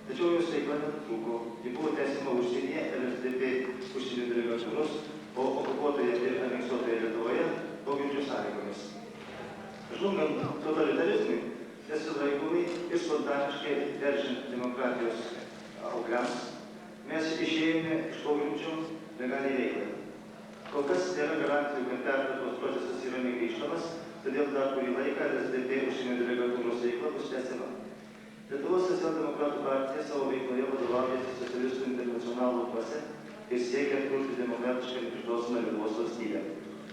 Tačiau jos veikla nenutrūko, ji buvo tęsiama užsienyje LSDP užsienio delegatūros, o okupuotoje ir aneksuotoje Lietuvoje pogrindžio sąlygomis. Žlungant totalitarizmui, nesilaikomi ir spontaniškai veržiant demokratijos augliams, mes išėjome iš pogrindžio legaliai veiklai. Kol kas nėra garantijų, kad pertvarkos procesas yra negrįžtamas, todėl dar kurį laiką LSDP užsienio delegatūros veikla bus tęsiama. Lietuvos socialdemokratų partija savo veikloje vadovaujasi socialistų internacionalo dvasia ir siekia atkurti demokratišką nepriklausomą Lietuvos valstybę.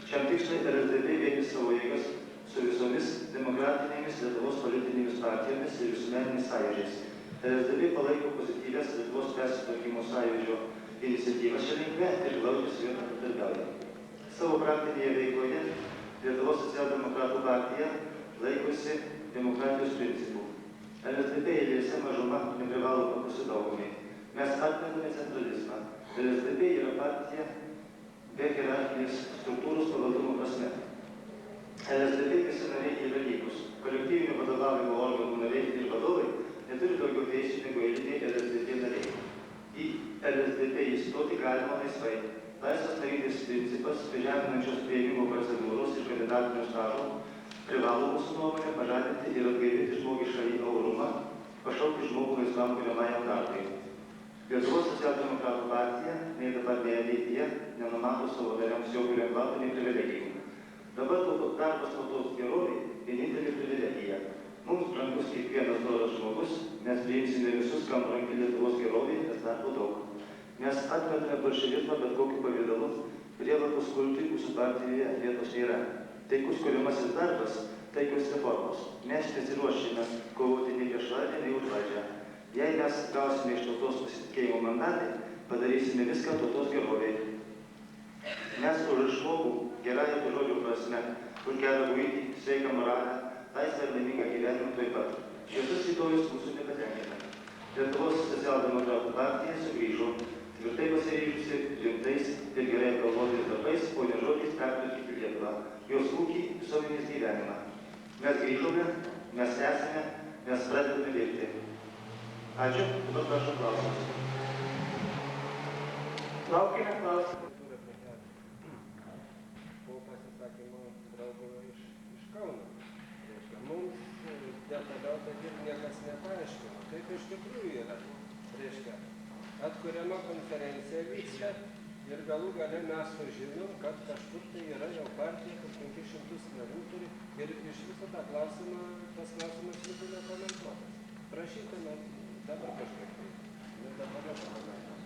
Šiam tikslui LSDP vienija savo jėgas su visomis demokratinėmis Lietuvos politinėmis partijomis ir visuomeniniais sąjūdžiais. LSDP palaiko pozityvias Lietuvos persitvarkymo sąjūdžio iniciatyvas šią linkmę ir glaudžiai su juo bendradarbiauja. Savo praktinėje veikloje Lietuvos socialdemokratų partija laikosi demokratijos principų. LSDP eilėse mažuma neprivalo paklusti daugumai. Mes atmetame centralizmą. LSDP yra partija be hierarchinės struktūros pavaldumo prasme. LSDP visi nariai yra lygus. Kolektyvinio vadovavimo organų nariai ir vadovai neturi daugiau teisių negu eiliniai LSDP nariai. Į LSDP įstoti galima laisvai. Laisvas narystės principas, žeminančios priėmimo procedūros ir kandidatinio stažo privalo mūsų nuomonę pažadinti ir atgaivinti žmogiškąjį orumą, pašaukti žmogų laisvam kuriamajam darbui. Lietuvos socialdemokratų partija nei dabar nei ateityje nenumato savo nariams jokių lengvatų nei privilegijų. Dabar darbas tautos gerovei vienintelė privilegija. Mums brangus kiekvienas doras žmogus, mes priimsime visus, kam brangi Lietuvos gerovė, nes darbo daug. Mes atmetame bolševizmą bet kokiu pavidalu, prievartos kultui mūsų partijoje vietos nėra. Taikus kuriamasis darbas, taikios reformos. Mes nesiruošime kovoti nei prieš valdžią, nei už valdžią. Jei mes gausime iš tautos pasitikėjimo mandatą, padarysime viską tautos gerovei. Mes už žmogų gerąją to žodžio prasme, už gerą buitį, sveiką moralę, laisvę ir laimingą gyvenimą taip pat. Šviesus rytojus mūsų nepatenkina. Lietuvos socialdemokratų partija sugrįžo, tvirtai pasiryžusi rimtais ir gerai apgalvotais darbais, o ne žodžiais pertvarkyti Lietuvą, jos ūkį, visuomenės gyvenimą. Mes grįžome, mes esame, mes pradedame dirbti. Ačiū, dabar prašau klausimus. Laukime klausimų. Po pasisakymo draugo iš Kauno. Mums detaliau tai niekas nepaaiškino. Kaip iš tikrųjų yra. Reiškia, atkuriama konferencija vyksta ir galų gale mes sužinom, kad kažkur tai yra jau partija, kur 500 narių turi ir iš viso tą klausimą, tas klausimas liko nekomentuotas. Prašytume dabar kažkaip tai. Dabar nekomentuotas.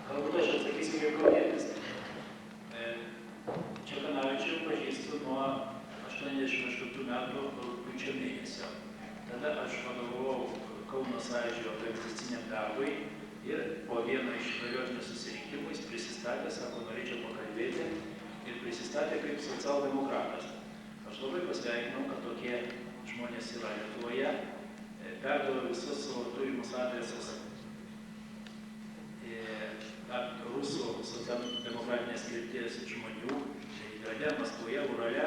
Galbūt aš atsakysiu kaip kaunietis. Čekanavičių pažįstu nuo 88 metų rugpjūčio mėnesio. Tada aš vadovavau Kauno Sąjūdžio organizaciniam darbui ir po vieno iš periodinių susirinkimų jis prisistatė, sako, norėčiau pakalbėti ir prisistatė kaip socialdemokratas. Aš labai pasveikinau, kad tokie žmonės yra Lietuvoje, perdaviau visus savo turimus adresus rusų socialdemokratinės krypties žmonių, Leningrade, Maskvoje, Urale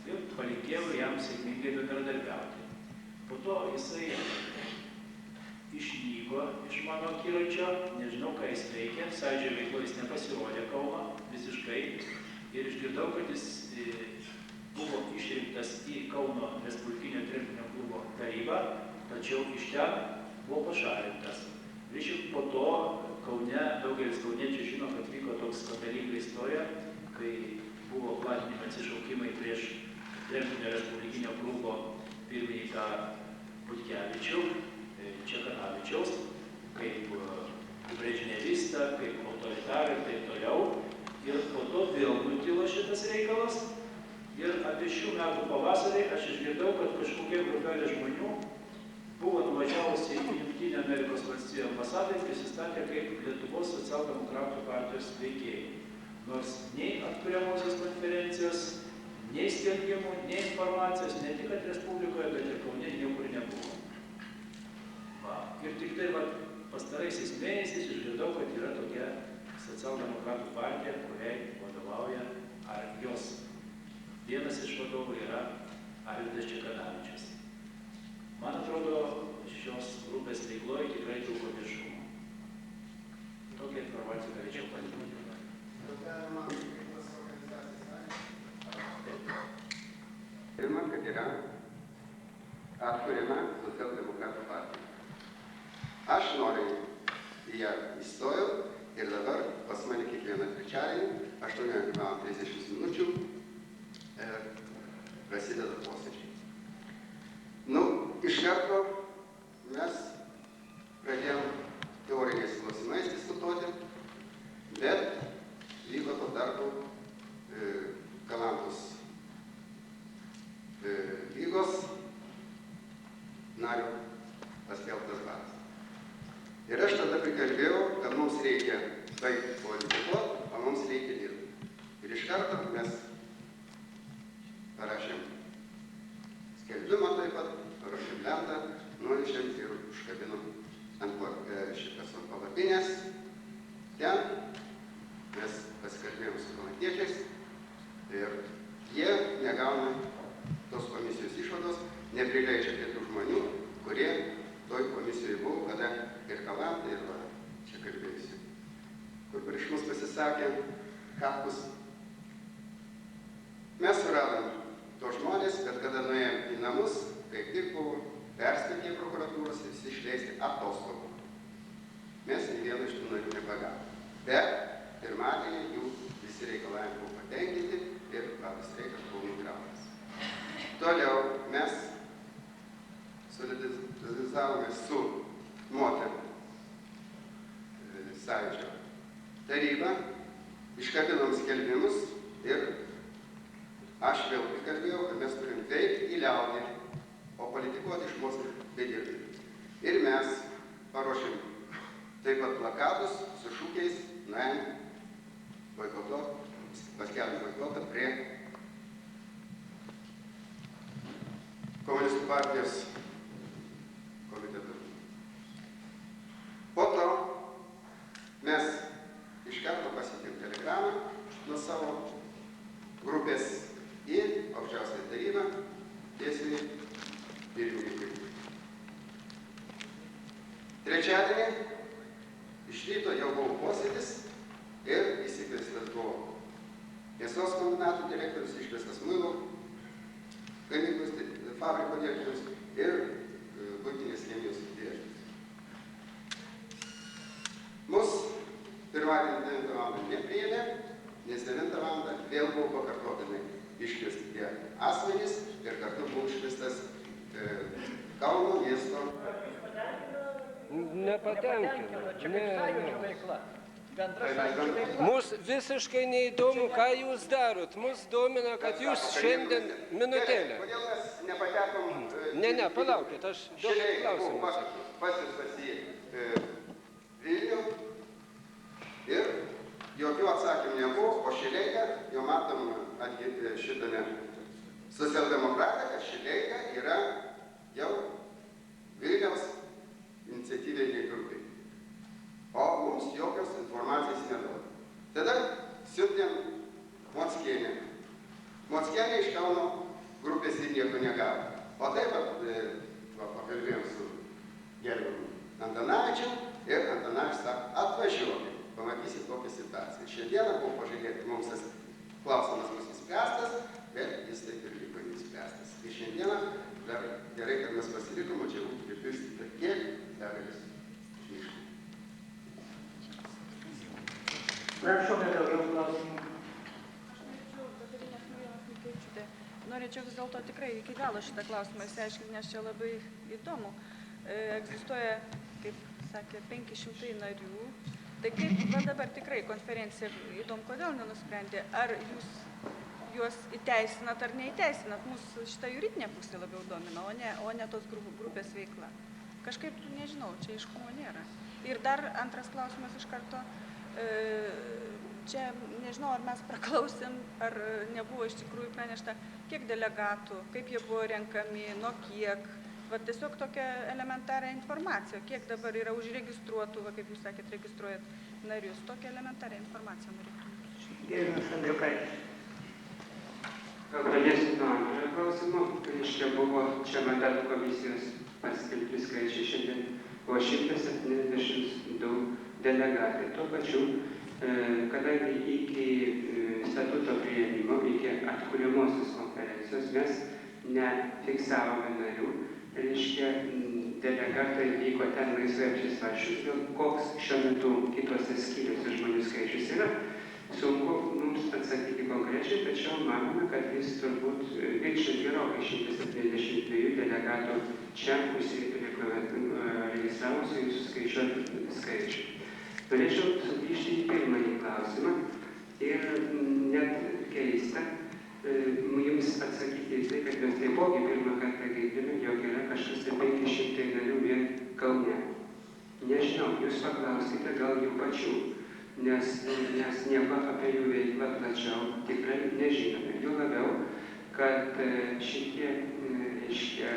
ir palinkėjau jam sėkmingai bendradarbiauti. Po to jisai išnyko iš mano akiračio, nežinau, ką jis veikia, Sąjūdžio veiklo jis nepasirodė Kauno visiškai ir išgirdau, kad jis buvo išrinktas į Kauno Respublikinio tremtinio klubo tarybą, tačiau iš ten buvo pašalintas. Reiškia, po to Kaune, daugelis kauniečių žino, kad vyko toks skandalinga istorija, kai buvo platinimi atsišaukimai prieš tremtinio Respublikinio klubo pirmininką Butkevičių, Čekanavičiaus, kaip brežnevistą, kaip autoritarą ir taip toliau. Ir po to vėl nutilo šitas reikalas. Ir apie šių metų pavasarį aš išgirdau, kad kažkokia grupelė žmonių buvo nuvažiavusi į Jungtinių Amerikos valstijų ambasadą ir prisistatė kaip Lietuvos socialdemokratų partijos veikėjai. Nors nei atkuriamosios konferencijos, nei skelbimų, nei informacijos, ne tik kad Respublikoje, bet ir Kaune niekur nebuvo. Ir tik tai pastaraisiais mėnesiais išgirdau, kad yra tokia socialdemokratų partija, kuriai vadovauja, ar jos vienas iš vadovų yra Arvydas Čekanavičius. Man atrodo, šios grupės veikloje tikrai trūko viešumo. Tokią informaciją galėčiau palikti. Pirma, kad yra atkuriama Socialdemokratų partija. Aš noriu į ją įstojau ir dabar pas mane kiekvieną trečiadienį 18:30 minučių prasideda posėdžiai. Iš karto mes pradėjom teoriniais klausimais diskutuoti, bet vyko to darbo Kalantos lygos nario paskelbtas baras. Ir aš tada prikalbėjau, kad mums reikia baigti politikuoti, o mums reikia dirbti. Ir iš karto mes parašėm skelbimą taip pat, parašėm lentą, nunešėm ir užkabinom ant palapinės. Ten mes pasikalbėjom su kalantiečiais ir jie negauna tos komisijos išvados, neprileidžia prie tų žmonių, kurie toj komisijoje buvo, kada ir Kalantai, ir čia kalbėjusi, kur prieš mus pasisakė Katkus. Mes suradom tos žmonės, bet kada nuėjom į namus, kaip tik buvo perspėti prokuratūros ir visi išleisti atostogų. Mes nei vieno iš tų narių nepagavome. Bet pirmadienį jų visi reikalavimai buvo patenkinti ir patys reikas buvo nutrauktas. Toliau mes solidarizavome su moterų sąjūdžio taryba, iškabinom skelbimus ir aš vėl prikalbėjau, kad mes turim veikti į liaudį, o politikuoti iš mūsų bedirbti. Ir mes paruošėm taip pat plakatus su šūkiais, paskelbėm boikotą prie Komunistų partijos komiteto. Po to mes iš karto pasiekėm telegramą nuo savo grupės į aukščiausiąją tarybą tiesiai pirmininkui. Trečiadienį iš ryto jau buvo posėdis ir įsikviestas buvo mėsos kombinatų direktorius, iškviestas muilo gamyklos fabriko direktorius ir buitinės chemijos direktorius. Mus pirmadienį 9 val. Nepriėmė, nes 9 val. Vėl buvo pakartotinai iškviesti tie asmenys ir kartu buvo iškviestas Kauno miesto. Nepatenkino. Mus visiškai neįdomu, ką jūs darot. Mus domina, kad jūs šiandien minutėlę. Kodėl mes nepatekom? Ne, palaukit, aš daug klausimų. Pasiustas į Vilnių ir jokių atsakymų nebuvo, o Šileika, jau matom šitame socialdemokratą, kad Šileika yra jau Vilniaus iniciatyviniai grupiai. O mums jokios informacijos neduoda. Tada siuntėm Mockienę. Mockienė iš Kauno grupės ir nieko negavo. O taip pat pakalbėjom su gerbiamu Antanavičiu ir Antanavičius sako, atvažiuokit, pamatysit kokią situaciją. Šiandieną buvo pažadėti, mums tas klausimas bus įspręstas, bet jis taip ir liko įspręstas. Ir šiandieną dar gerai, kad mes pasilikom, o čia būtų pripirstyta kiek begalis miškų. Prašome daugiau klausimų. Norėčiau vis dėlto tikrai iki galo šitą klausimą įsiaiškinti, nes čia labai įdomu. Egzistuoja, kaip sakė, 500 narių. Tai kaip va dabar tikrai konferencija, įdomu, kodėl nenusprendė, ar jūs juos įteisinat ar neįteisinat. Mūsų šitą juridinę pusę labiau domina, o ne tos grupės veikla. Kažkaip, nežinau, čia aiškumo nėra. Ir dar antras klausimas iš karto. Čia nežinau, ar mes praklausėm, ar nebuvo iš tikrųjų pranešta, kiek delegatų, kaip jie buvo renkami, nuo kiek. Va tiesiog tokia elementarią informaciją, kiek dabar yra užregistruotų, va, kaip jūs sakėt, registruojat narius. Tokią elementarią informaciją norėtume. Gerbiamas Andriukaitis. Gal pradėsiu nuo antrojo klausimo. klausimų, reiškia, buvo čia mandatų komisijos paskelbti skaičiai, šiandien buvo 172 delegatai. Tuo pačiu, kadangi iki statuto priėmimo, iki atkuriamosios konferencijos mes nefiksavome narių, reiškia, delegatai vyko ten laisvai apsisvarsčius, koks šiuo metu kitose skyriuose žmonių skaičius yra. Sunku mums atsakyti konkrečiai, tačiau manome, kad jis turbūt viršė gerokai 172 delegatų čia registravusių suskaičiuotų skaičių. Norėčiau sugrįžti į pirmąjį klausimą ir net keista jums atsakyti į tai, kad mes taipogi pirmą kartą girdime, jog yra kažkas 500 narių vien Kaune. Nežinau, jūs paklauskite gal jų pačių, nes nieko apie jų veiklą plačiau tikrai nežinome. Juo labiau, kad šitie, reiškia,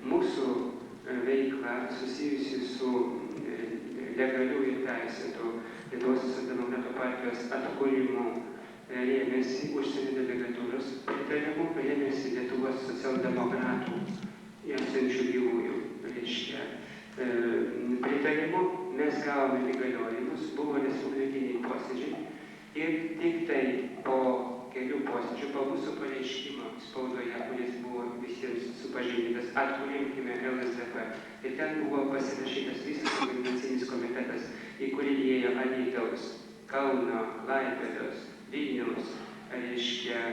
mūsų veikla susijusi su legalių ir teisėtų Lietuvos socialdemokratų partijos atkūrimu rėmėsi užsienio delegatūros pritarimu, rėmėsi Lietuvos socialdemokratų esančių gyvųjų, reiškia, pritarimu. Mes gavome įgaliojimus, buvo respublikiniai posėdžiai ir tik tai po kelių posėdžių, po mūsų pareiškimo spaudoje, kuris buvo visiems supažindintas, atkūrimkime LSDP. Ir ten buvo pasirašytas visas organizacinis komitetas, į kurį įėjo Alytaus, Kauno, Klaipėdos, Vilniaus, reiškia,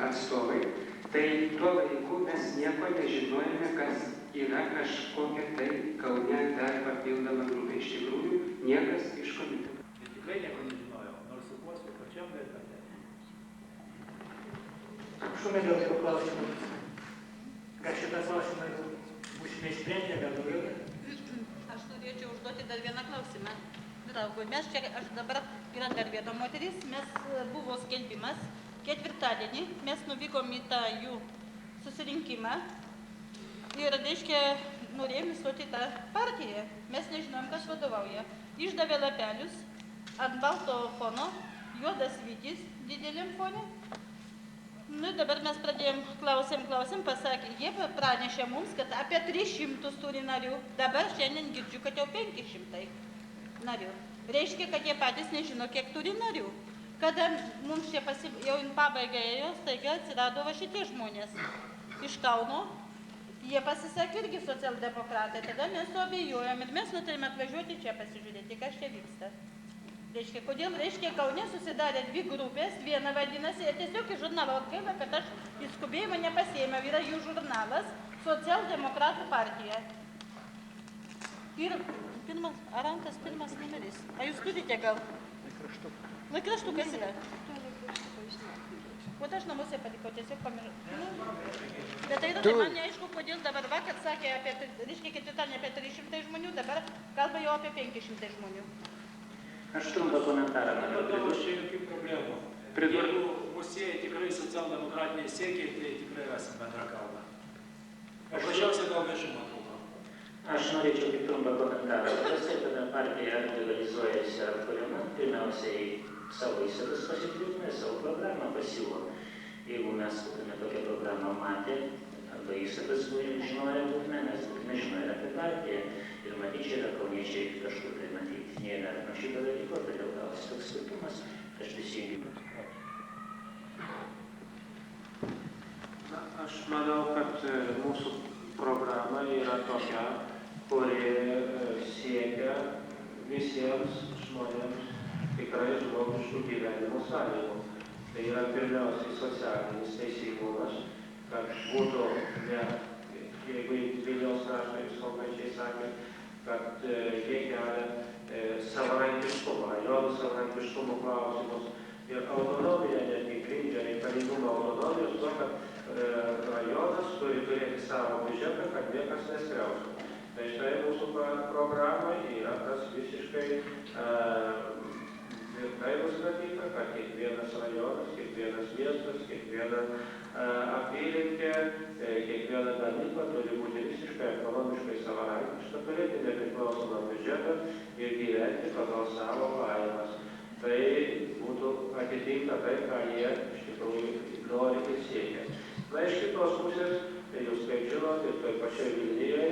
atstovai. Tai tuo laiku mes nieko nežinojame, kas yra kažkokia tai Kaune dar papildoma grupė. Iš tikrųjų, niekas iš komiteto. Ir tikrai nieko nežinojau, nors su kuo pačiam galite. Prašome dėl šio klausimų. Gal šitą klausimą bus neišsprendę, gal daugiau? Aš norėčiau užduoti dar vieną klausimą. Draugui, mes čia, aš dabar yra dar viena moteris, buvo skelbimas, ketvirtadienį mes nuvykom į tą jų susirinkimą ir, reiškia, norėjom įstoti tą partiją. Mes nežinom, kas vadovauja. Išdavė lapelius ant balto fono, juodas vytis dideliam fone. Nu, dabar mes pradėjom, klausėm, pasakė, jie pranešė mums, kad apie 300 turi narių. Dabar šiandien girdžiu, kad jau 500 narių. Reiškia, kad jie patys nežino, kiek turi narių. Kada mums čia jau į pabaigą ėjo, staiga atsirado va šitie žmonės iš Kauno. Jie pasisakė irgi socialdemokratai. Tada mes suabejojom ir mes nutarėme atvažiuoti čia pasižiūrėti, kas čia vyksta. Reiškia, kodėl, reiškia, Kaune susidarė 2 grupės, viena vadinasi, tiesiog į žurnalą atgaila, kad aš į skubėjimą nepasiėmiau, yra jų žurnalas Socialdemokratų partija. Ir Arantas pirmas numeris. A jūs turite gal? Laikraštukas yra. O aš namuose palikau, tiesiog pamiršau. Bet tai yra, tai man neaišku, kodėl dabar vakar sakė apie, reiškia, ketvirtadienį apie 300 žmonių, dabar kalba jau apie 500 žmonių. Aš trumpą komentarą noriu pridurti. Čia jokių problemų. Jeigu mūsų sieja tikrai socialdemokratiniai siekiai, tai tikrai rasim bendrą kalbą. Paprasčiausiai gal viešumo trūko. Aš norėčiau tik trumpą komentarą. Paprastai, kada partija organizuojasi ar kuriama, pirmiausiai savo įsadas pasitvirtina, savo programą pasiūlo. Jeigu mes būtume tokią programą matę, arba įsadas žinoję būtume, mes būtume žinoję apie partiją. Ir matyt, čia yra kauniečiai kažkur tai matyti neįvertino šitą dalyko, todėl gavosi toks skirtumas, aš prisijungiu. Aš manau, kad mūsų programa yra tokia, kuri siekia visiems žmonėms tikrai žmogiškų gyvenimo sąlygų. Tai yra pirmiausiai socialinis teisingumas, kad būtų ne, jeigu Vilniaus krašto jūs konkrečiai sakė, kad jie kelia savarankiškumą, rajonų savarankiškumo klausimus ir autonomiją netgi grindžia reikalingumą autonomijos, to, kad rajonas turi turėti savo biudžetą, kad niekas neskriaustų. Tai štai mūsų programai yra tas visiškai tai nustatyta, kad kiekvienas rajonas, kiekvienas miestas, kiekviena apylinkė, kiekviena gamykla turi būti visiškai ekonomiškai savarankiška, turėti nepriklausomą biudžetą ir gyventi pagal savo pajamas. Tai būtų atitinka tai, ką jie iš tikrųjų nori ir siekia. Na, iš kitos pusės, jūs kaip žinot, ir toj pačioj Vilniuje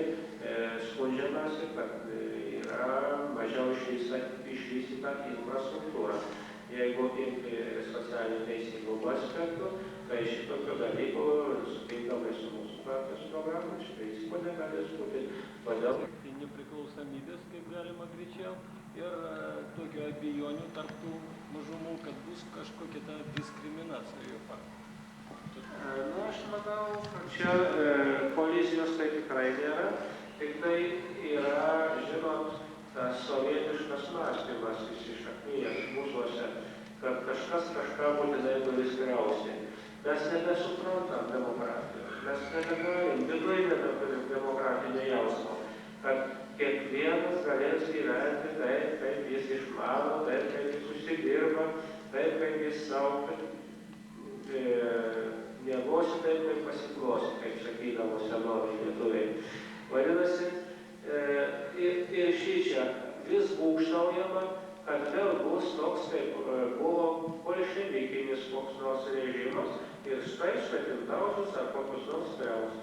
skundžiamasi, kad yra mažiau išvystyta infrastruktūra. Jeigu imti socialinį teisingumą aspektų, tai šitokio dalykų sutinkamai su mūsų partijos programa iš principo negalės būti. Todėl nepriklausomybės, kaip galima greičiau, ir tokio abejonių tarp tų mažumų, kad bus kažkokia ta diskriminacija jų partijų. Na, aš manau, kad čia kolizijos tai tikrai nėra, tik tai yra, žinot, tas sovietiškas mąstymas įsišaknyjęs mūsuose, kad kažkas kažką būtinai turi skriausti. Mes nebesuprantam demokratijos, mes nebegalim, viduje nebeturim demokratinio jausmo, kad kiekvienas galės gyventi taip, kaip jis išmano, taip, kaip jis užsidirba, taip, kaip jis savo miegosi, taip, kaip pasiklosi, kaip sakydavo senoviai lietuviai. Vadinasi, ir šičia vis būkštaujama, kad vėl bus toks, kaip buvo bolševikinis koks nors režimas ir štai svetimtautis ar kokius nors skriaus.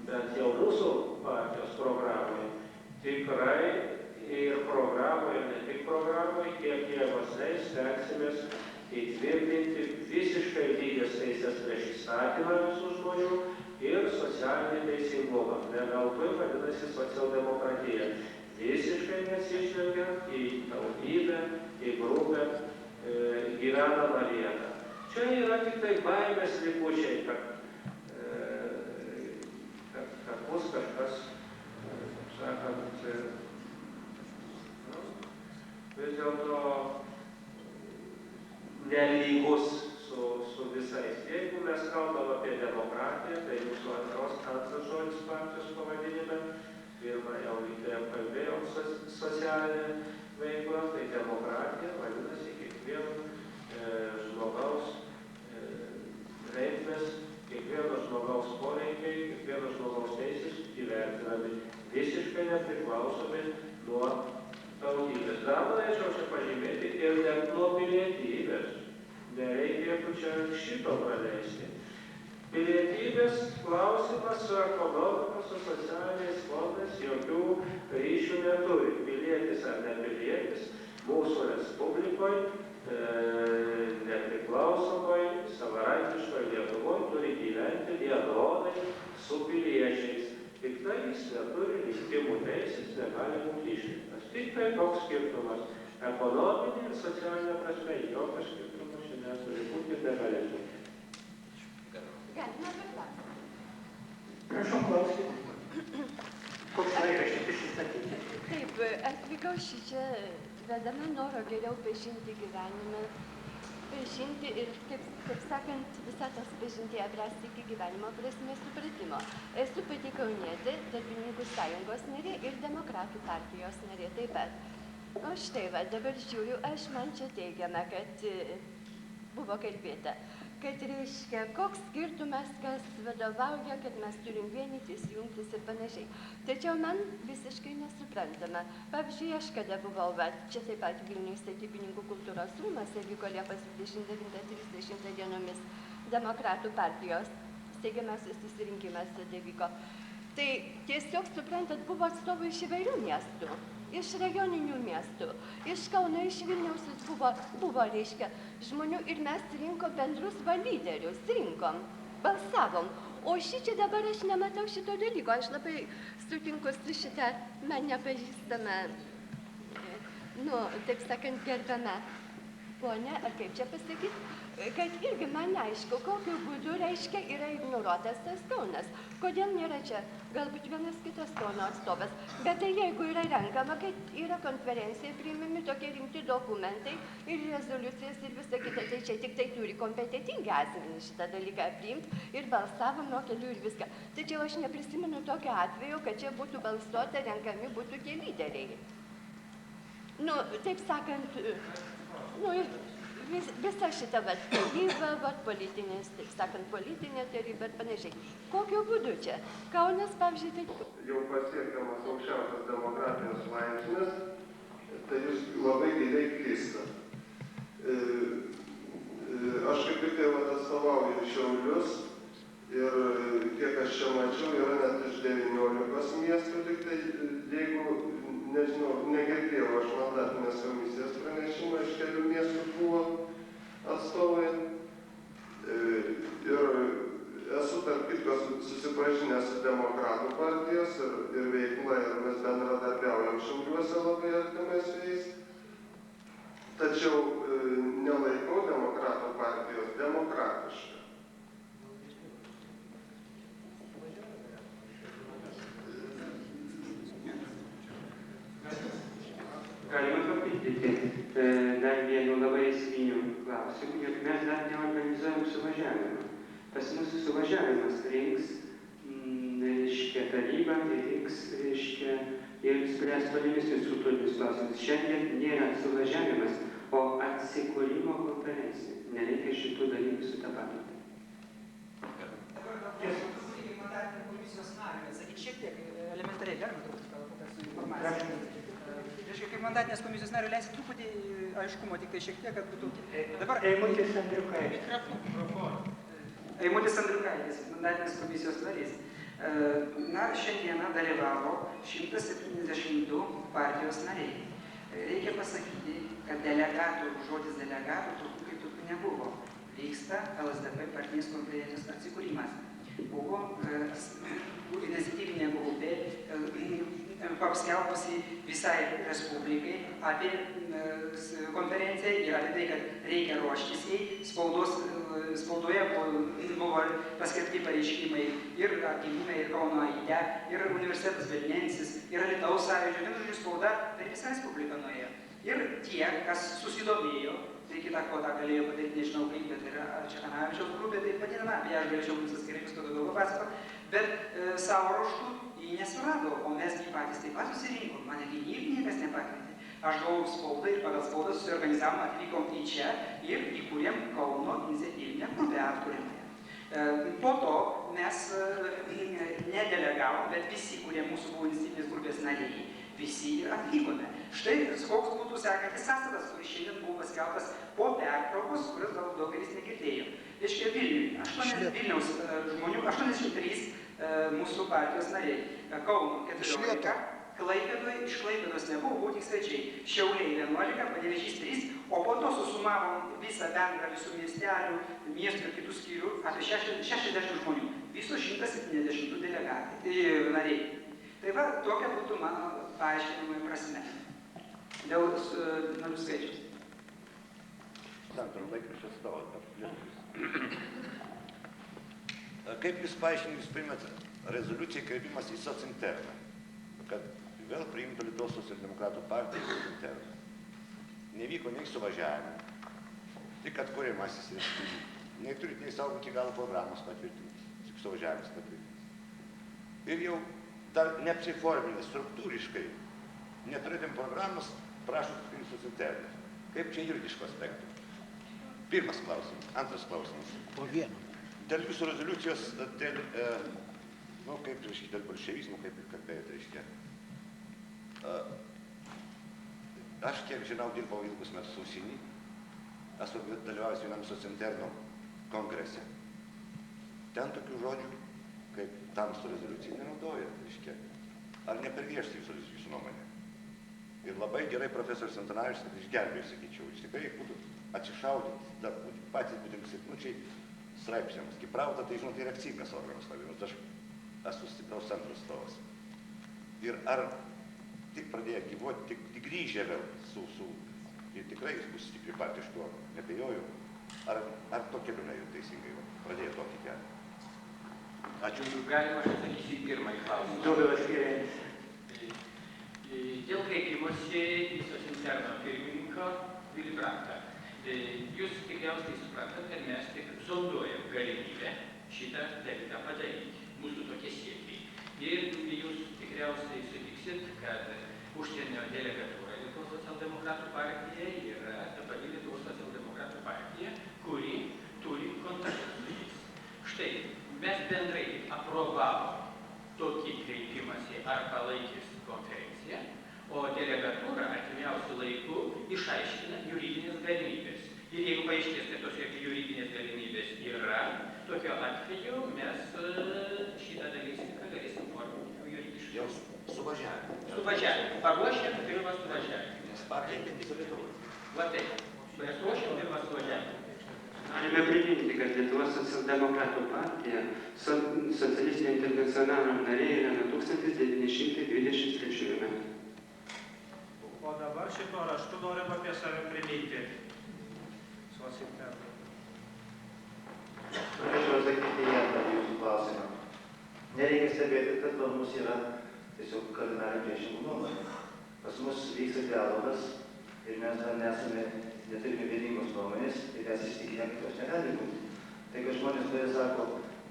Bet jau mūsų partijos programai tikrai ir programai, ir ne tik programai, kiek jėgosai stengsimės įtvirtinti visiškai lygias teisės prieš įstatymą visų žmonių ir socialinį teisingumą. Neveltui vadinasi socialdemokratija. Visiškai nesižvelgiant į tautybę, į grupę, gyvenamą vietą. Čia yra tik tai baimės likučiai, kad bus kažkas, kaip sakant, vis dėlto nelygus su visais. Jeigu mes kalbam apie demokratiją, tai mūsų antras žodis partijos pavadinime, pirmą jau lygiai kalbėjom socialinę veiklą, tai demokratija vadinasi kiekvieno žmogaus reikmės, kiekvieno žmogaus poreikiai, kiekvieno žmogaus teisės įvertinami visiškai nepriklausomi nuo tautybės. Dar norėčiau čia pažymėti ir net nuo pilietybės. Nereikėtų čia šito praleisti. Pilietybės klausimas su ekonomika, su socialiniais fondais jokių ryšių neturi. Pilietis ar nepilietis mūsų Respublikoje, nepriklausomoj, savarankiškoj Lietuvoj turi gyventi vienodai su piliečiais. Tik tai jis neturi rinkimų teisės, negali būti išrinktas. Tik tai toks skirtumas. Ekonominė ir socialinė prasme jokio skirtumo čia neturi būti ir negalėtų. Galima paklausti. Prašau klausyti. Koks laikraštis išsakyti? Taip, atvykau šičia vedama noro geriau pažinti gyvenimą, pažinti ir, kaip sakant, visą tas pažinti atrasti iki gyvenimo prasmės supratimo. Esu pati kaunietė, Darbininkų sąjungos narė ir Demokratų partijos narė taip pat. O štai va, dabar žiūriu, man čia teigiama, kad buvo kalbėta, kad reiškia, koks skirtumas, kas vadovauja, kad mes turim vienytis, jungtis ir panašiai. Tačiau man visiškai nesuprantama. Pavyzdžiui, aš kada buvau, čia taip pat Vilniuje Statybininkų kultūros rūmuose vyko Liepos 29-30 dienomis Demokratų partijos steigiamasis susirinkimas tada vyko. Tai tiesiog, suprantat, buvo atstovų iš įvairių miestų. Iš regioninių miestų, iš Kauno, iš Vilniaus buvo, reiškia, žmonių ir mes rinkom bendrus lyderius, rinkom, balsavom. O šičia dabar aš nematau šito dalyko, aš labai sutinku su šitą man nepažįstamą, taip sakant, gerbiamą ponę, ar kaip čia pasakyti, kad irgi man aišku, kokiu būdu, reiškia, yra ignoruotas tas Kaunas. Kodėl nėra čia galbūt vienas kitas Kauno atstovas. Bet tai jeigu yra renkama, kad yra konferencija, priimami tokie rimti dokumentai ir rezoliucijas ir visa kita, tai čia tik tai turi kompetitingi asmenys šitą dalyką priimti ir balsavom nuo kelių ir viską. Tačiau aš neprisimenu tokio atveju, kad čia būtų balsuota, renkami būtų tie lyderiai. Taip sakant, visa šita taryba, politinės, taip sakant, politinė taryba ir panašiai. Kokiu būdu čia? Kaunas, pavyzdžiui, taip... Jau pasiekiamas aukščiausias demokratijos laipsnis, tai jūs labai giliai klysta. Aš kaip tik tai atstovauju Šiaulius Ir kiek aš čia mačiau, yra net iš 19 miestų, tik tai jeigu, nežinau, negirdėjau aš mandatinės komisijos pranešimą, iš kelių miestų buvo atstovai. Ir esu tarp kitko susipažinęs su Demokratų partijos ir veikla, ir mes bendradarbiaujam Šiauliuose labai artimai su jais. Tačiau nelaikau Demokratų partijos demokratišką. Galima papildyti dar vienu labai esminiu klausimu, jog mes dar neorganizuojam suvažiavimą. Pas mus suvažiavimas rinks, taryba, rinks, ir spręs tolimesnius struktūrinius klausimus. Šiandien nėra suvažiavimas, o atsikūrimo konferencija. Nereikia šitų dalykų sutapatinti. Mandatinė komisijos narė, sakyti šiek tiek elementariai, galima truputį su informacija. Reiškia, kaip mandatinės komisijos narė leisit truputį aiškumo, tik tai šiek tiek, kad būtų... Dabar Eimutis Andriukaitis. Eimutis Andriukaitis, mandatinės komisijos narys. Na, šiandieną dalyvavo 172 partijos nariai. Reikia pasakyti, kad delegatų, žodis delegatų, tokių kaip tokių nebuvo. Vyksta LSDP partinės konferencijos atsikūrimas. Buvo iniciatyvinė grupė paskelbusi visai Respublikai apie konferenciją ir apie tai, kad reikia ruoštis jai. Spaudoje buvo paskelbti pareiškimai ir Gimime, ir Kauno Aide, ir Universitetas Vilniensis, ir Alytaus sąjūdžio. Vienu žodžiu, spauda per visą Respubliką nuėjo. Ir tie, kas susidomėjo, tai kitą ko tą galėjo padaryti, nežinau kaip, bet yra Čekanavičiaus grupė, tai vadinama, apie ją aš galėčiau jums atskirai visko daugiau papasakoti, bet savo ruožtu jį nesurado, o mes jį patys taip pat susirinkom, mane niekas nepakvietė. Aš gavau spaudą ir pagal spaudą susiorganizavom, atvykom į čia ir įkūrėm Kauno iniciatyvinę grupę atkūrėme. Po to mes nedelegavom, bet visi, kurie mūsų buvo iniciatyvinės grupės nariai, visi ir atvykome. Štai koks būtų sekantis sąstatas, kuris šiandien buvo paskelbtas po pertraukos, kurios gal daugelis negirdėjo. Reiškia Vilniuje, Vilniaus žmonių 83 mūsų partijos nariai. Kauno 14, Klaipėdoje, iš Klaipėdos nebuvo, buvo tik svečiai. Šiauliai 11, Panevėžys 3, o po to susumavom visą bendrą visų miestelių, miestų ir kitų skyrių apie 60 žmonių. Viso 172 delegatai, nariai. Tai va, tokia būtų mano paaiškinimai prasme. Dėl narių skaičiaus. Laikraščio atstovas. Kaip jūs paaiškinate, jūs priimate rezoliuciją kreipimas į Socinterną, kad vėl priimtų Lietuvos socialdemokratų partija į Socinterną. Nevyko nei suvažiavimo, tik atkūrimasis respublika. Nei turit nei savo iki galo programos patvirtinti, tik suvažiavimas patvirtinti. Ir jau dar neapsiforminę struktūriškai, neturėtum programos, prašom priimti Socinterną. Kaip čia juridiško aspektų? Pirmas klausimas. Antras klausimas. Po vienu. Dėl jūsų rezoliucijos, dėl bolševizmo, kaip ir kalbėjote, reiškia. Aš, kiek žinau, dirbau ilgus metus užsienį, esu dalyvavęs vienam Socinterno kongrese. Ten tokių žodžių, kaip tamstų rezoliucijai, nenaudoja, reiškia. Ar ne per griežtai jūsų nuomonė? Ir labai gerai profesorius Antanavičius, kad išgelbėjo, sakyčiau, iš tikrai būtų atsišaudyti, dar patys būtent silpnučiai straipsniams. Kaip pravda, tai, žinot, yra akcingas organas, nors aš esu stipraus centro atstovas. Ir ar tik pradėję gyvuoti, tik grįžę vėl ir tikrai jis bus stipri partija, iš to nebejoju, ar to keliu ne jau teisingai pradėjo tokį kelią? Ačiū. Galima aš atsakysiu į pirmąjį klausimą. Dovydas Gėrėjas. Dėl kreipimosi į Socinterno pirmininko Vilį Brantą. Jūs tikriausiai suprantat, kad mes tik zonduojam galimybę šitą dalyką padaryti. Mūsų tokie siekiai. Ir jūs tikriausiai sutiksit, kad užsienio delegatūra Lietuvos socialdemokratų partija yra ta pati Lietuvos socialdemokratų partija, kuri turi kontaktą su jais. Štai, mes bendrai aprobavom tokį kreipimąsi ar palaikys konferenciją, o delegatūra artimiausių laikų išaiškina juridinės galimybės. Ir jeigu paaiškės, kad tos juridinės galimybės yra, tokiu tokiu atveju mes šitą dalyką galėsim forminti juridiškai. Jau suvažiavimą. Suvažiavimą. Paruošiam pirmą suvažiavimą. Nes partija kaip viso Lietuvos. Va taip. Mes ruošiam pirmą suvažiavimą. Galime priminti, kad Lietuvos socialdemokratų partija socialistinio internacionalo narė yra nuo 1923 metų. O dabar šito raštu norim apie save priminti. Socialdemokratų. Norėčiau atsakyti į antrą jūsų klausimą. Nereikia stebėti, kad pas mus yra tiesiog kardinaliai priešingų nuomonių. Pas mus vyksta dialogas ir mes dar neturime vieningos nuomonės, tai mes įstikinę, kad jos negali būti. Tai, kad žmonės, kurie sako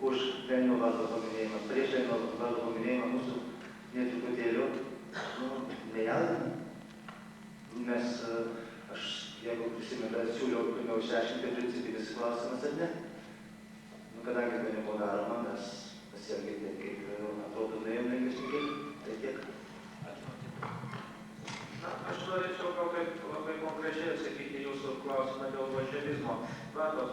už Lenino vardo paminėjimą, prieš Lenino vardo paminėjimą mūsų netruputėlių, nejaudina. Nes aš, jeigu prisimenu, siūliau pirmiau išsiaiškinti principinis klausimas ar ne. Kadangi to nebuvo daroma, mes pasielgėme taip, kaip atrodo nuėjom lengvesniai, tai tiek. Aš norėčiau labai konkrečiai atsakyti jūsų klausimą dėl bolševizmo. Matot,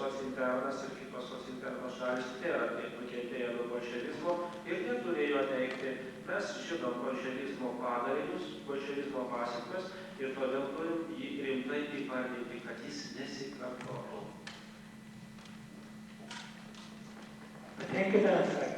Socinternas ir kitos Socinterno šalis nėra taip nukentėję nuo bolševizmo ir neturėjo neigti. Mes žinom bolševizmo padarinius, bolševizmo pasekmes ir todėl turim jį rimtai įvardinti, kad jis nesikartotų. Patenkite atsakymą.